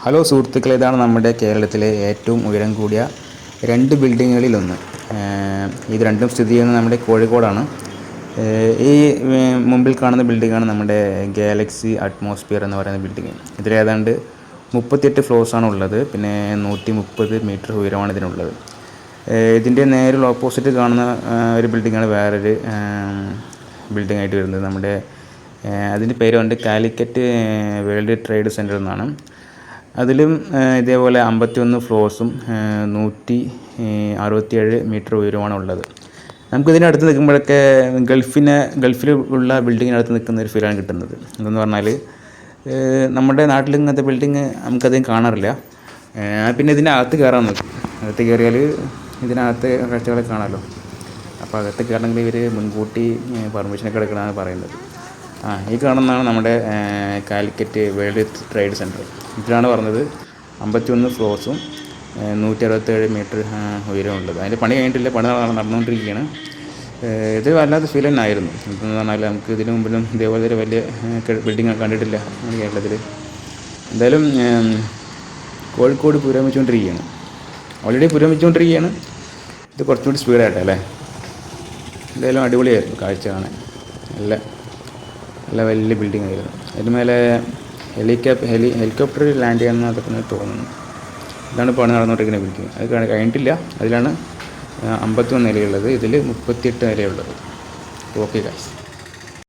Hello സുഹൃത്തുക്കളെ, ഇതാണ് നമ്മുടെ കേരളത്തിലെ ഏറ്റവും ഉയരം കൂടിയ രണ്ട് ബിൽഡിങ്ങുകളിലൊന്ന്. ഇത് രണ്ടും സ്ഥിതി ചെയ്യുന്നത് നമ്മുടെ കോഴിക്കോടാണ്. ഈ മുമ്പിൽ കാണുന്ന ബിൽഡിങ്ങാണ് നമ്മുടെ ഗാലക്സി അറ്റ്മോസ്ഫിയർ എന്ന് പറയുന്ന ബിൽഡിങ്. ഇതിലേതാണ്ട് 38 ഫ്ലോർസാണ് ഉള്ളത്. പിന്നെ 130 മീറ്റർ ഉയരമാണ് ഇതിനുള്ളത്. ഇതിൻ്റെ നേരെ ഓപ്പോസിറ്റ് കാണുന്ന ഒരു ബിൽഡിങ്ങാണ് വേറൊരു ബിൽഡിംഗ് ആയിട്ട് വരുന്നത്. നമ്മുടെ അതിൻ്റെ പേര് കൊണ്ട് കാലിക്കറ്റ് വേൾഡ് ട്രേഡ് സെൻറ്റർ എന്നാണ്. അതിലും ഇതേപോലെ 51 ഫ്ലോർസും 167 മീറ്റർ ഉയരമാണ് ഉള്ളത്. നമുക്കിതിനടുത്ത് നിൽക്കുമ്പോഴൊക്കെ ഗൾഫിൽ ഉള്ള ബിൽഡിങ്ങിനടുത്ത് നിൽക്കുന്ന ഒരു ഫീലാണ് കിട്ടുന്നത്. എന്തെന്ന് പറഞ്ഞാൽ നമ്മുടെ നാട്ടിൽ ഇങ്ങനത്തെ ബിൽഡിങ് നമുക്കധികം കാണാറില്ല. പിന്നെ ഇതിൻ്റെ അകത്ത് കയറാൻ നോക്കി. അകത്ത് കയറിയാൽ ഇതിനകത്ത് കാഴ്ചകളെ കാണാമല്ലോ. അപ്പോൾ അകത്ത് കയറണമെങ്കിൽ ഇവർ മുൻകൂട്ടി പെർമിഷനൊക്കെ എടുക്കണമെന്നാണ് പറയുന്നത്. ഈ കാണുന്നതാണ് നമ്മുടെ കാലിക്കറ്റ് വേൾഡ് ട്രേഡ് സെൻറ്റർ. ഇതിലാണ് പറഞ്ഞത് 51 ഫ്ലോർസും 167 മീറ്റർ ഉയരമുള്ളത്. അതിൻ്റെ പണി കഴിഞ്ഞിട്ടില്ല, പണി നടന്നുകൊണ്ടിരിക്കുകയാണ്. ഇത് വല്ലാത്ത ഫീൽ തന്നെ ആയിരുന്നു. എന്തെന്ന് പറഞ്ഞാൽ നമുക്ക് ഇതിനു മുമ്പിലും ഇതേപോലെ ഒരു വലിയ ബിൽഡിങ് കണ്ടിട്ടില്ല നമ്മുടെ കേരളത്തിൽ. എന്തായാലും കോഴിക്കോട് പുരോഗമിച്ചുകൊണ്ടിരിക്കുകയാണ്. ഓൾറെഡി പുരോഗമിച്ചുകൊണ്ടിരിക്കുകയാണ്. ഇത് കുറച്ചുകൂടി സ്പീഡായിട്ടല്ലേ. എന്തായാലും അടിപൊളിയായിരുന്നു കാഴ്ച കാണാൻ. നല്ല വലിയ ബിൽഡിംഗ് ആയിരുന്നു. അതിന് മേലെ ഹെലികോപ്റ്റർ ലാൻഡ് ചെയ്യാമെന്നൊക്കെ തോന്നുന്നു. ഇതാണ് പണി നടന്നുകൊണ്ടിരിക്കുന്ന ബിൽഡിംഗ്. അത് കഴിഞ്ഞിട്ടില്ല. അതിലാണ് 51 നിലയുള്ളത്. ഇതിൽ 38 നിലയുള്ളത്. Okay guys.